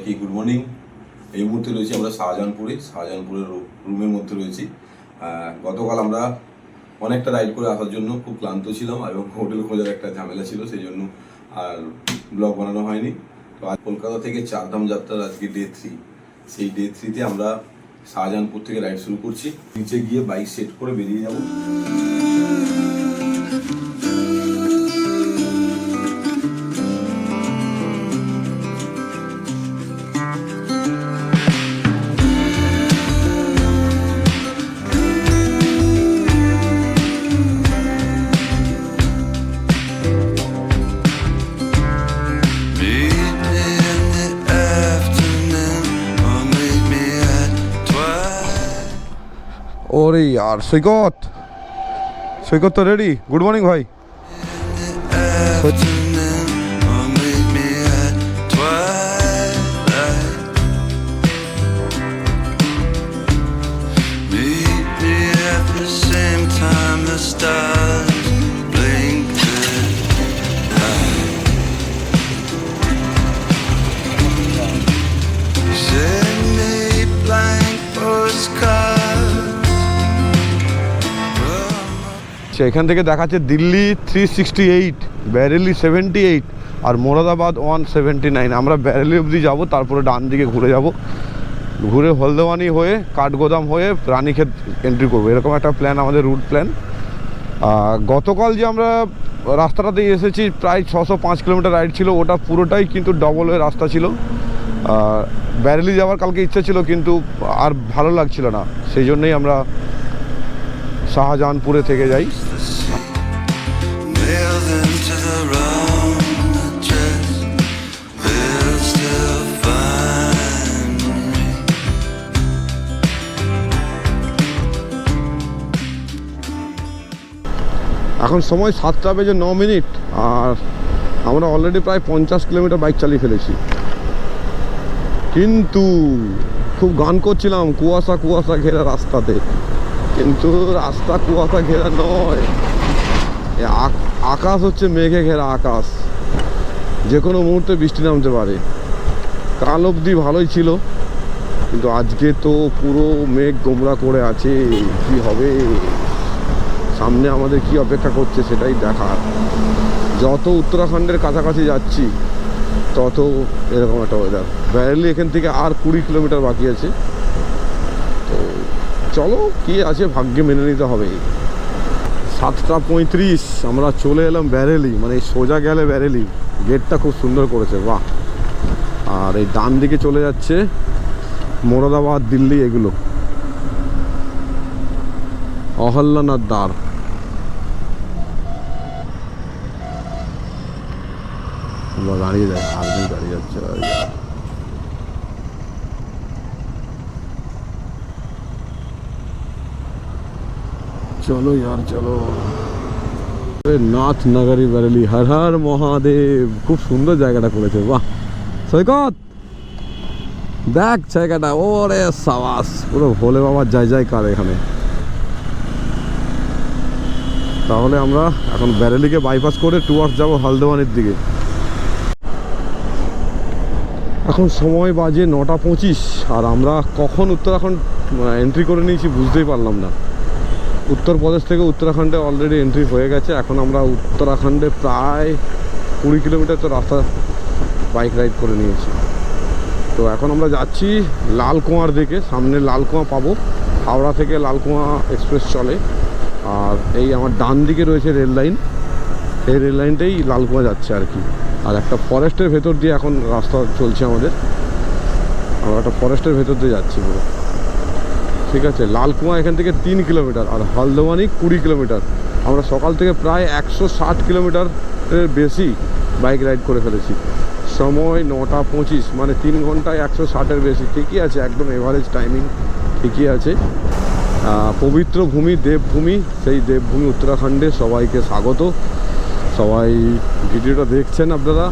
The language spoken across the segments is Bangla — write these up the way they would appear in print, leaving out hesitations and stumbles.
সবাইকে গুড মর্নিং। এই মুহূর্তে রয়েছি আমরা শাহজাহানপুরের রুমের মধ্যে রয়েছি। গতকাল আমরা অনেকটা রাইড করে আসার জন্য খুব ক্লান্ত ছিলাম এবং হোটেল খোঁজার একটা ঝামেলা ছিল, সেই জন্য আর ব্লগ বানানো হয়নি। তো আজ কলকাতা থেকে চারধাম যাত্রার আজকে ডে 3, সেই ডে 3তে আমরা শাহজাহানপুর থেকে রাইড শুরু করছি। নিচে গিয়ে বাইক সেট করে বেরিয়ে যাব। ওরে यार সৈকত তো রেডি। গুড মর্নিং ভাই। এখান থেকে দেখাচ্ছে দিল্লি 368, ব্যারেলি 78 আর মোরাদাবাদ 179। আমরা ব্যারেলি অবধি যাব, তারপরে ডান দিকে ঘুরে যাব, ঘুরে হলদওয়ানি হয়ে কাঠগোদাম হয়ে রানীক্ষেত এন্ট্রি করবো, এরকম একটা প্ল্যান আমাদের, রুট প্ল্যান। গতকাল যে আমরা রাস্তাটাতে এসেছি প্রায় 605 কিলোমিটার রাইড ছিল, ওটা পুরোটাই কিন্তু ডবল ওয়ে রাস্তা ছিল। ব্যারেলি যাওয়ার কালকে ইচ্ছা ছিল কিন্তু আর ভালো লাগছিল না, সেই জন্যই আমরা শাহজাহানপুরে থেকে যাই। এখন সময় 7:09 আর আমরা অলরেডি প্রায় 50 কিলোমিটার বাইক চালিয়ে ফেলেছি, কিন্তু খুব গান করছিলাম কুয়াশা ঘেরা রাস্তাতে, কিন্তু রাস্তা কুয়াশা ঘেরা নয়, আকাশ হচ্ছে মেঘে ঘেরা আকাশ, যে কোনো মুহূর্তে বৃষ্টি নামতে পারে। কাল অবধি ভালোই ছিল, কিন্তু আজকে তো পুরো মেঘ গোমরা করে আছে। কি হবে সামনে, আমাদের কি অপেক্ষা করছে সেটাই দেখার। যত উত্তরাখণ্ডের কাছাকাছি যাচ্ছি তত এরকম একটা ওয়েদার। ব্যারেলি এখান থেকে আর 20 কিলোমিটার বাকি আছে, তো চলো কি আছে, ভাগ্যে মেনে নিতে হবে। 7:35 আমরা চলে এলাম ব্যারেলি, মানে সোজা গেলে ব্যারেলি। গেটটা খুব সুন্দর করেছে, বাহ। আর এই ডান দিকে চলে যাচ্ছে মোরাদাবাদ, দিল্লি, এগুলো অহল্যানার দ্বার। দাঁড়িয়ে যায়, আর্মি দাঁড়িয়ে যাচ্ছে। চলো यार চলো। নাথ নগরী ব্যারেলি, হর হর মহাদেব। খুব সুন্দর জায়গাটা করেছে, বাহ। সৈকত দেখ জায়গাটা, ওরে সাবাস, পুরো ভোলে বাবার জয়কার এখানে। তাহলে আমরা এখন ব্যারেলিকে বাইপাস করে টুয়ার্স যাব হলদওয়ানির দিকে। এখন সময় বাজে 9:25 আর আমরা কখন উত্তরাখণ্ড এন্ট্রি করে নিয়েছি বুঝতেই পারলাম না। উত্তরপ্রদেশ থেকে উত্তরাখণ্ডে অলরেডি এন্ট্রি হয়ে গেছে। এখন আমরা উত্তরাখণ্ডে প্রায় 20 কিলোমিটার তো রাস্তা বাইক রাইড করে নিয়েছি। তো এখন আমরা যাচ্ছি লালকুয়ার দিকে, সামনে লালকুয়া পাবো। হাওড়া থেকে লালকুয়া এক্সপ্রেস চলে, আর এই আমার ডান দিকে রয়েছে রেল লাইন, এই রেল লাইনটাই লালকুয়া যাচ্ছে আর কি। আর একটা ফরেস্টের ভেতর দিয়ে এখন রাস্তা চলছে আমাদের, আমরা একটা ফরেস্টের ভেতর দিয়ে যাচ্ছি পুরো, ঠিক আছে। লালকুয়া এখান থেকে 3 কিলোমিটার আর হলদওয়ানি 20 কিলোমিটার। আমরা সকাল থেকে প্রায় 160 কিলোমিটারের বেশি বাইক রাইড করে ফেলেছি। সময় 9:25, মানে 3 ঘন্টায় 160-এর বেশি, ঠিকই আছে, একদম এভারেজ টাইমিং ঠিকই আছে। পবিত্র ভূমি, দেবভূমি, সেই দেবভূমি উত্তরাখণ্ডে সবাইকে স্বাগত। সবাই ভিডিওটা দেখছেন আপনারা।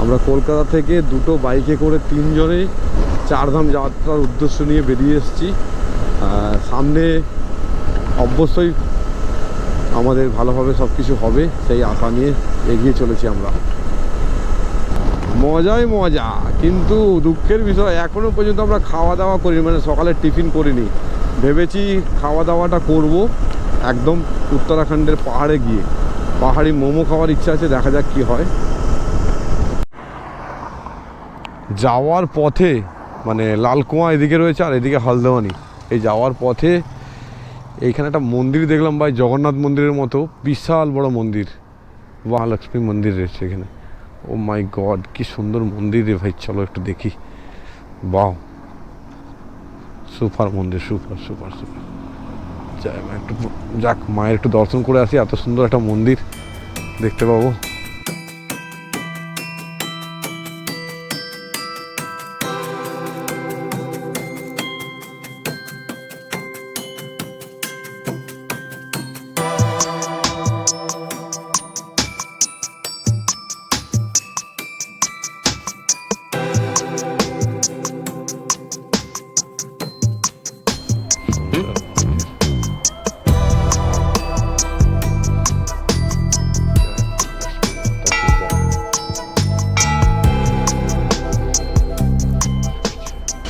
আমরা কলকাতা থেকে দুটো বাইকে করে 3 জনে চারধাম যাত্রার উদ্দেশ্য নিয়ে বেরিয়ে এসেছি। সামনে অবশ্যই আমাদের ভালোভাবে সব কিছু হবে সেই আশা নিয়ে এগিয়ে চলেছি আমরা। মজাই মজা, কিন্তু দুঃখের বিষয় এখনও পর্যন্ত আমরা খাওয়া দাওয়া করিনি, মানে সকালে টিফিন করিনি। ভেবেছি খাওয়া দাওয়াটা করব একদম উত্তরাখণ্ডের পাহাড়ে গিয়ে। পাহাড়ি মোমো খাওয়ার ইচ্ছা আছে, দেখা যাক কি হয়। যাওয়ার পথে মানে লালকুয়া এদিকে রয়েছে আর এদিকে হলদওয়ানি। এই যাওয়ার পথে এইখানে একটা মন্দির দেখলাম ভাই, জগন্নাথ মন্দিরের মতো বিশাল বড় মন্দির, মহালক্ষ্মী মন্দির রয়েছে এখানে। ও মাই গড, কি সুন্দর মন্দির রে ভাই, চলো একটু দেখি। বাহ, সুপার মন্দির, সুপার সুপার সুপার। যাই মা একটু, যাক মায়ের একটু দর্শন করে আসি, এত সুন্দর একটা মন্দির দেখতে পাবো।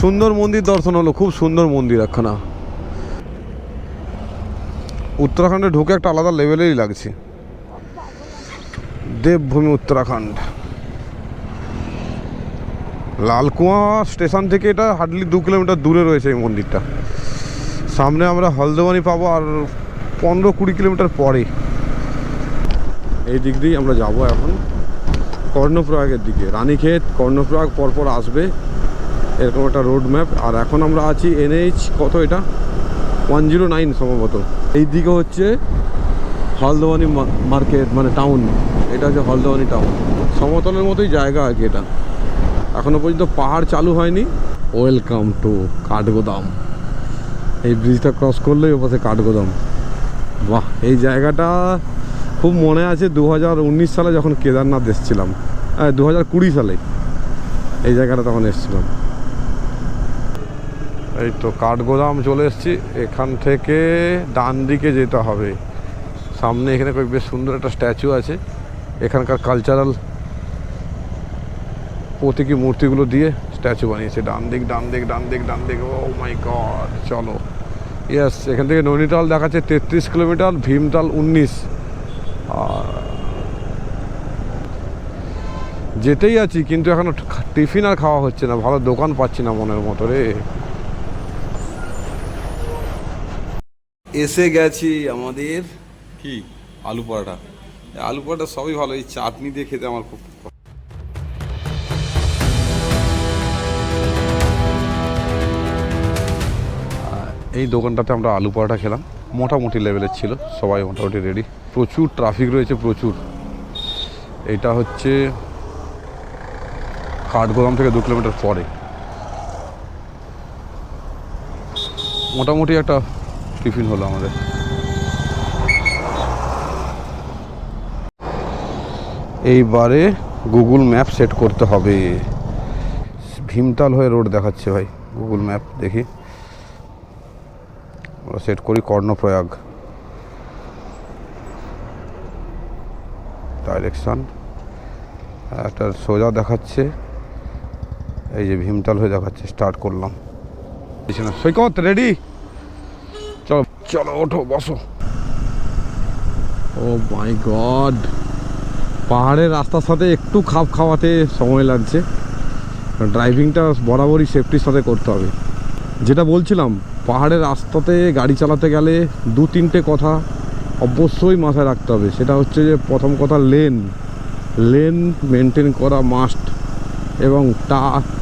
সুন্দর মন্দির দর্শন হলো, খুব সুন্দর মন্দির একখানা। উত্তরাখণ্ডে ঢুকে একটা আলাদা লেভেলেরই লাগছে। দেবভূমি উত্তরাখণ্ড, লালকুয়া স্টেশন থেকে এটা হার্ডলি 2 কিলোমিটার দূরে রয়েছে এই মন্দিরটা। সামনে আমরা হলদওয়ানি পাবো আর 15-20 কিলোমিটার পরে। এই দিক দিয়েই আমরা যাব এখন কর্ণপ্রয়াগের দিকে। রানীক্ষেত, কর্ণপ্রয়াগ পরপর আসবে এরকম একটা রোড ম্যাপ। আর এখন আমরা আছি NH কত, এটা 109 সম্ভবত। এই দিকে হচ্ছে হলদওয়ানি মার্কেট, মানে টাউন। এটা হচ্ছে হলদওয়ানি টাউন, সমতলের মতোই জায়গা আর কি এটা। এখনও পর্যন্ত পাহাড় চালু হয়নি। Welcome to Kathgodam. এই ব্রিজটা ক্রস করলেই ওপাশে কাঠগোদাম। বাহ, এই জায়গাটা খুব মনে আছে 2019 সালে যখন কেদারনাথ এসেছিলাম, 2020 সালে এই জায়গাটা তখন এসেছিলাম। এই তো কাঠগোদাম চলে এসেছি। এখান থেকে ডান দিকে যেতে হবে। সামনে এখানে বেশ সুন্দর একটা স্ট্যাচু আছে, এখানকার কালচারাল প্রতীকী মূর্তিগুলো দিয়ে স্ট্যাচু বানিয়েছে। ডান দিক ডান দিক ডান দিক ডান দিক, ও মাই গড। চলো, ইয়েস, এখান থেকে নৈনিতাল দেখাচ্ছে 33 কিলোমিটার, ভীমতাল 19। আর যেতেই আছি, কিন্তু এখন টিফিন আর খাওয়া হচ্ছে না, ভালো দোকান পাচ্ছি না মনের মতো রে। এসে গেছি আমাদের কি আলু পরোটা। আলু পরোটা সবই ভালো, এই চাটনি দিয়ে খেতে আমার খুব। এই দোকানটাতে আমরা আলু পরোটা খেলাম, মোটামুটি লেভেলের ছিল, সবাই মোটামুটি রেডি। প্রচুর ট্রাফিক রয়েছে, প্রচুর। এইটা হচ্ছে কাঠগোদাম থেকে 2 কিলোমিটার পরে। মোটামুটি একটা টিফিন হলো আমাদের। এইবারে গুগল ম্যাপ সেট করতে হবে। ভীমতাল হয়ে রোড দেখাচ্ছে ভাই গুগল ম্যাপ, দেখি আমরা সেট করি কর্ণপ্রয়াগ। ডাইরেকশন একটা সোজা দেখাচ্ছে, এই যে ভীমতাল হয়ে দেখাচ্ছে। স্টার্ট করলাম। সৈকত রেডি, চলো চলো ওঠো, বসো। ও মাই গড, পাহাড়ের রাস্তার সাথে একটু খাপ খাওয়াতে সময় লাগছে। ড্রাইভিংটা বরাবরই সেফটির সাথে করতে হবে। যেটা বলছিলাম, পাহাড়ের রাস্তাতে গাড়ি চালাতে গেলে 2-3টে কথা অবশ্যই মাথায় রাখতে হবে। সেটা হচ্ছে যে প্রথম কথা, লেন মেনটেন করা মাস্ট। এবং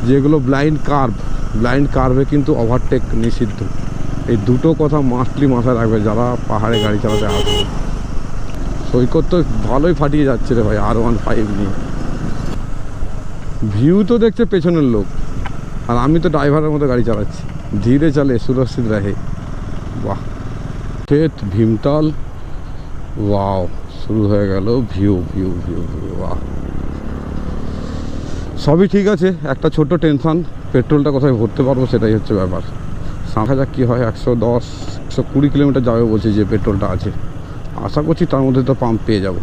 যেগুলো ব্লাইন্ড কার্ভে কিন্তু ওভারটেক নিষিদ্ধ। এই দুটো কথা মাস্টলি মাথায় রাখবে যারা পাহাড়ে গাড়ি চালাতে আসবে। সৈকত তো ভালোই ফাটিয়ে যাচ্ছে রে ভাই R15 নিয়ে। ভিউ তো দেখছে পেছনের লোক, আর আমি তো ড্রাইভারের মতো গাড়ি চালাচ্ছি। ধীরে চলে, সুরক্ষিত রাখে। বাহ, ক্ষেত ভীমতাল, ওয়াও, শুরু হয়ে গেল ভিউ ভিউ ভিউ ভিউ। বাহ, সবই ঠিক আছে। একটা ছোট্ট টেনশন, পেট্রোলটা কোথায় ভরতে পারবো সেটাই হচ্ছে ব্যাপার। দেখা যাক কী হয়। 110-120 কিলোমিটার যাবে বলছে যে পেট্রোলটা আছে। আশা করছি তার মধ্যে তো পাম্প পেয়ে যাব।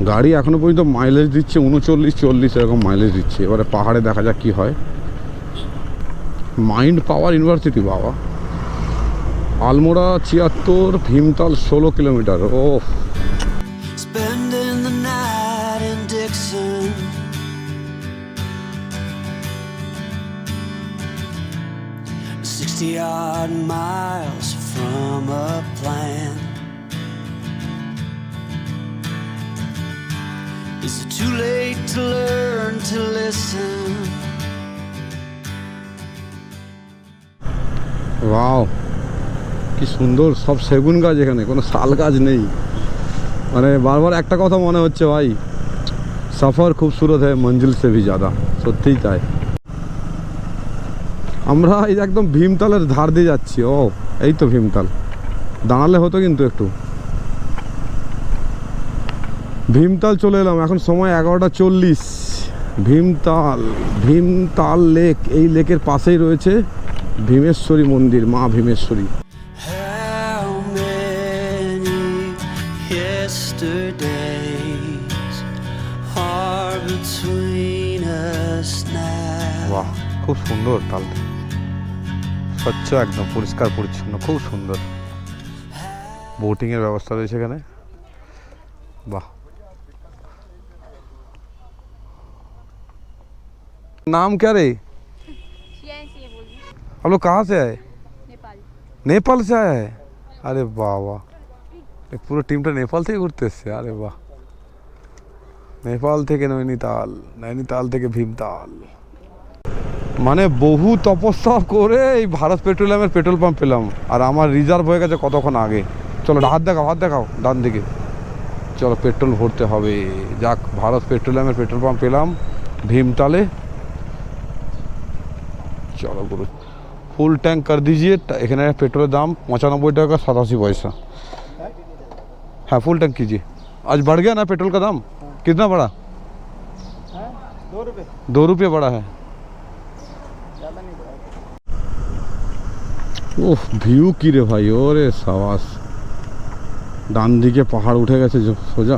গাড়ি এখনো পর্যন্ত মাইলেজ দিচ্ছে 39-40 এরকম মাইলেজ দিচ্ছে। এবারে পাহাড়ে দেখা যাক কি হয়। মাইন্ড পাওয়ার ইউনিভার্সিটি বাবা, আলমোড়া 76, ভীমতাল 16 কিলোমিটার। ও Spending the night in Dixon, 60-odd miles from a plan. Is it too late to learn to listen? Wow, কি সুন্দর সব সেগুন গাছ, এখানে কোনো শাল গাছ নেই। মানে বারবার একটা কথা মনে হচ্ছে ভাই, সফর খুবসুরত হয় মঞ্জিল সে ভি ज़्यादा। সত্যিই তাই। আমরা এই একদম ভীমতালের ধার দিয়ে যাচ্ছি। ও এই তো ভীমতাল, দাঁড়ালে হতো কিন্তু একটু। ভীমতাল চলে এলাম, এখন সময় 11:40। ভীমতাল লেক, এই লেকের পাশেই রয়েছে ভীমেশ্বরী মন্দির, মা Bhimeshwari. How many yesterdays are between us now? বাহ, খুব সুন্দর তালটা, স্বচ্ছ একদম, পরিষ্কার পরিচ্ছন্ন, খুব সুন্দর। বোটিংয়ের ব্যবস্থা রয়েছে এখানে। বাহ। नाम क्या रे? आप लोग कहाँ से आए? नेपाल से आया है? अरे वाह वाह, পুরো টিমটা নেপাল থেকে ঘুরতে এসছে। আরে বাহ, নেপাল থেকে নৈনিতাল, নৈনিতাল থেকে ভীমতাল। মানে বহু তপস্যা করে এই ভারত পেট্রোলিয়ামের পেট্রোল পাম্প পেলাম, আর আমার রিজার্ভ হয়ে গেছে কতক্ষণ আগে। চলো হাত দেখাও ডান দিকে। চলো পেট্রোল ভরতে হবে। যাক, ভারত পেট্রোলিয়ামের পেট্রোল পাম্প পেলাম ভীমতালে। चलो गुरु, फुल टैंक कर दीजिए। एखाने पेट्रोल दाम 95 टाका 87 पैसा। हाँ फुल टैंक कीजिए। आज बढ़ गया ना पेट्रोल का दाम? कितना बढ़ा? 2 रुपये। 2 रुपये बढ़ा है। ओह ভিউ কি রে ভাই, ওরে সাবাস। ডান দিকে পাহাড় উঠে গেছে সোজা।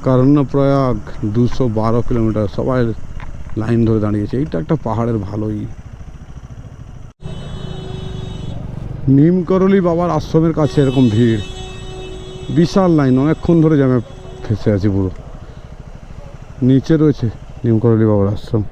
কর্ণপ্রয়াগ 212 কিলোমিটার। সবাই লাইন ধরে দাঁড়িয়েছে। এইটা একটা পাহাড়ের ভালোই। নিমকরলি বাবার আশ্রমের কাছে এরকম ভিড়, বিশাল লাইন, অনেকক্ষণ ধরে জ্যামে ফেসে আছি পুরো। নিচে রয়েছে নিমকরলি বাবার আশ্রম।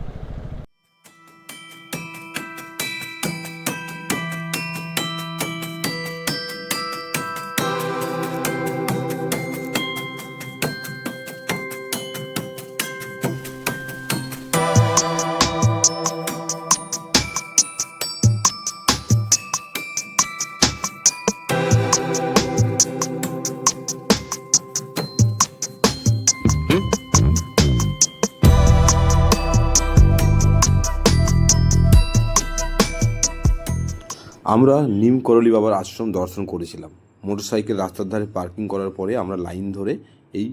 আমরা নিম করলি বাবার আশ্রম দর্শন করেছিলাম। মোটরসাইকেল রাস্তার ধারে পার্কিং করার পরে আমরা লাইন ধরে এই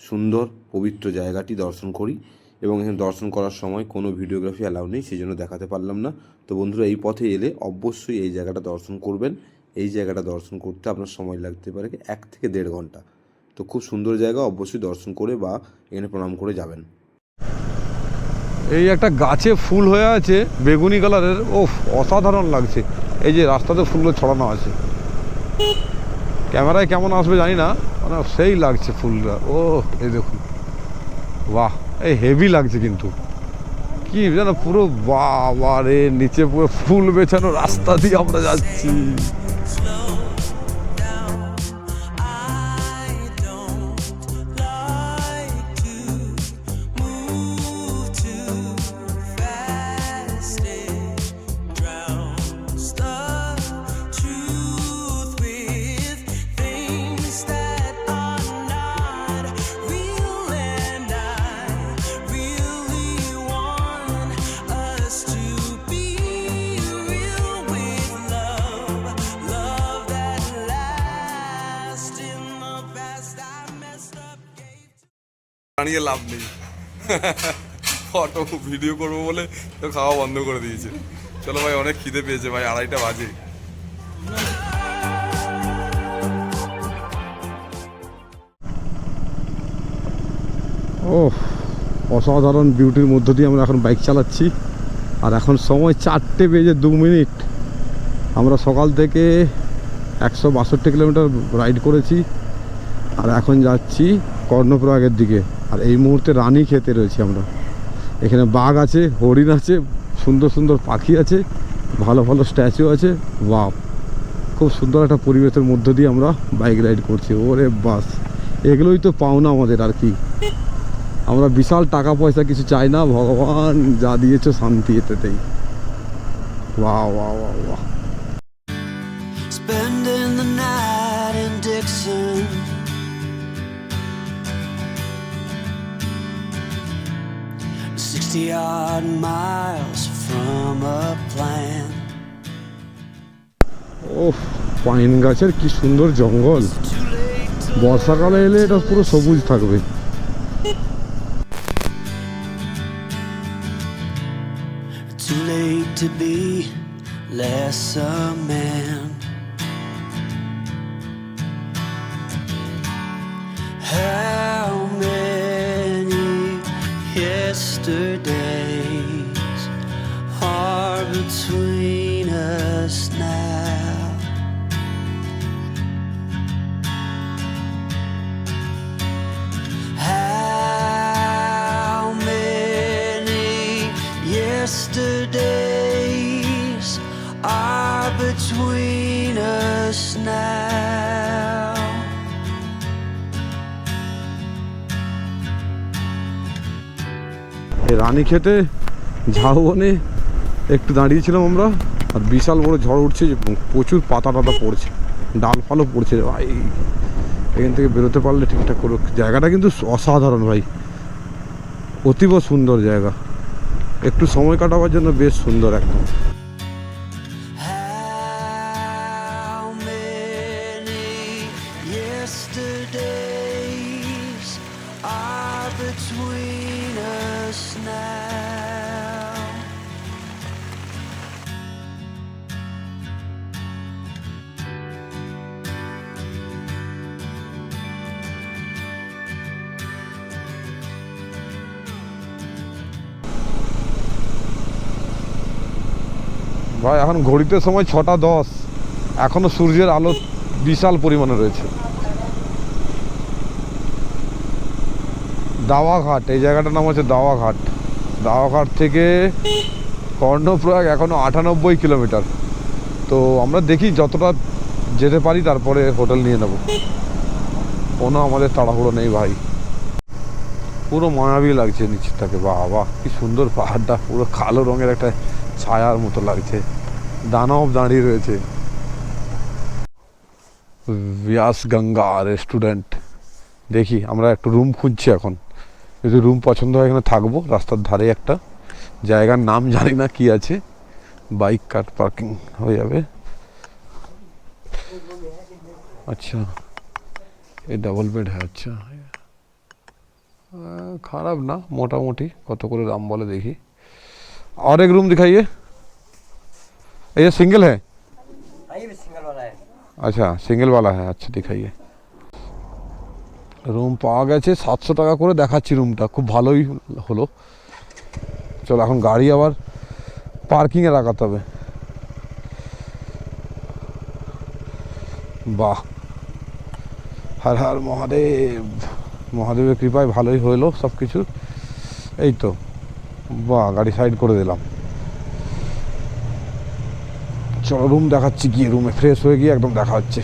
সুন্দর পবিত্র জায়গাটি দর্শন করি, এবং এখানে দর্শন করার সময় কোনো ভিডিওগ্রাফি অ্যালাউ নেই, সেই জন্য দেখাতে পারলাম না। তো বন্ধুরা, এই পথে এলে অবশ্যই এই জায়গাটা দর্শন করবেন। এই জায়গাটা দর্শন করতে আপনার সময় লাগতে পারে 1 থেকে 1.5 ঘন্টা। তো খুব সুন্দর জায়গা, অবশ্যই দর্শন করে বা এখানে প্রণাম করে যাবেন। এই একটা গাছে ফুল হয়ে আছে বেগুনি কালারের, ও অসাধারণ লাগছে। এই যে রাস্তাতে ফুলগুলো ছড়ানো আছে, ক্যামেরায় কেমন আসবে জানি না, মানে সেই লাগছে ফুলটা। ও এই দেখুন, বাহ, এই হেভি লাগছে কিন্তু। কি জানো, পুরো বাবা রে, নিচে পুরো ফুল বেছানো রাস্তা দিয়ে আমরা যাচ্ছি। দাঁড়িয়ে লাভ নেই, ফটো ভিডিও করবো বলে তো খাওয়া বন্ধ করে দিয়েছে। চলো ভাই, অনেক খিদে পেয়েছে ভাই, 2:30 বাজে। ও অসাধারণ বিউটির মধ্য দিয়ে আমরা এখন বাইক চালাচ্ছি। আর এখন সময় 4:02। আমরা সকাল থেকে 162 কিলোমিটার রাইড করেছি আর এখন যাচ্ছি কর্ণপ্রয়াগের দিকে। আর এই মুহূর্তে রানী খেতে রয়েছি আমরা। এখানে বাঘ আছে, হরিণ আছে, সুন্দর সুন্দর পাখি আছে, ভালো ভালো স্ট্যাচু আছে। বাহ, খুব সুন্দর একটা পরিবেশের মধ্য দিয়ে আমরা বাইক রাইড করছি। ওরে বাস, এগুলোই তো পাওনা আমাদের। আর কি, আমরা বিশাল টাকা পয়সা কিছু চাই না, ভগবান যা দিয়েছো শান্তি এতেই। বাহ বাহ বাহ বাহ। Spending the night in Dixon, 60-odd miles from a plan. Oh, pine গাছের কি সুন্দর জঙ্গল। বর্ষাকালে এলে এটা পুরো সবুজ থাকবে। Too late to be less a man. How many yesterdays are between us now? How many yesterdays are between us now? এই রানী খেতে ঝাউবনে একটু দাঁড়িয়েছিলাম আমরা। আর বিশাল বড় ঝড় উঠছে, যে প্রচুর পাতা টাতা পড়ছে, ডাল ফালও পড়ছে রে ভাই। এখান থেকে বেরোতে পারলে ঠিকঠাক করে। জায়গাটা কিন্তু অসাধারণ ভাই, অতীব সুন্দর জায়গা। একটু সময় কাটাবার জন্য বেশ সুন্দর একদম। How many yesterdays are between us now? ভাই এখন ঘড়িতে সময় 6:10, এখনো সূর্যের আলো বিশাল পরিমাণে রয়েছে। দাওয়াঘাট, এই জায়গাটার নাম হচ্ছে দাওয়াঘাট। দাওয়াঘাট থেকে কর্ণপ্রয়াগ এখনো 98 কিলোমিটার। তো আমরা দেখি যতটা যেতে পারি, তারপরে হোটেল নিয়ে নেব। কোনো আমাদের তাড়াহুড়ো নেই ভাই। পুরো মায়াবী লাগছে নিচটাকে। বাহ বাহ, কি সুন্দর পাহাড়টা, পুরো কালো রঙের একটা ছায়ার মতো লাগছে। দানব দাঁড়িয়ে রয়েছে। ব্যাস গঙ্গা রেস্টুরেন্ট। দেখি, আমরা একটু রুম খুঁজছি এখন। যদি রুম পছন্দ হয় এখানে থাকবো। রাস্তার ধারে একটা জায়গার নাম জানি না কি আছে, বাইক কার পার্কিং হয়ে যাবে। আচ্ছা, এই ডাবল বেড হ্যাঁ, আচ্ছা খারাপ না মোটামুটি। কত করে দাম বলে দেখি। और एक रूम दिखाइए। ये सिंगल है? ये भी सिंगल वाला है। अच्छा, सिंगल वाला है। अच्छा दिखाइए। রুম পাওয়া গেছে 700 টাকা করে দেখাচ্ছি রুমটা। খুব ভালোই হলো। চলো এখন গাড়ি আবার পার্কিংয়ে রাখাতে হবে। বাহ, হর হর মহাদেব। মহাদেবের কৃপায় ভালোই হলো সব কিছু। এই তো, বাহ, গাড়ি সাইড করে দিলাম। চলো রুম দেখাচ্ছি, গিয়ে রুমে ফ্রেশ হয়ে গিয়ে একদম দেখা হচ্ছে।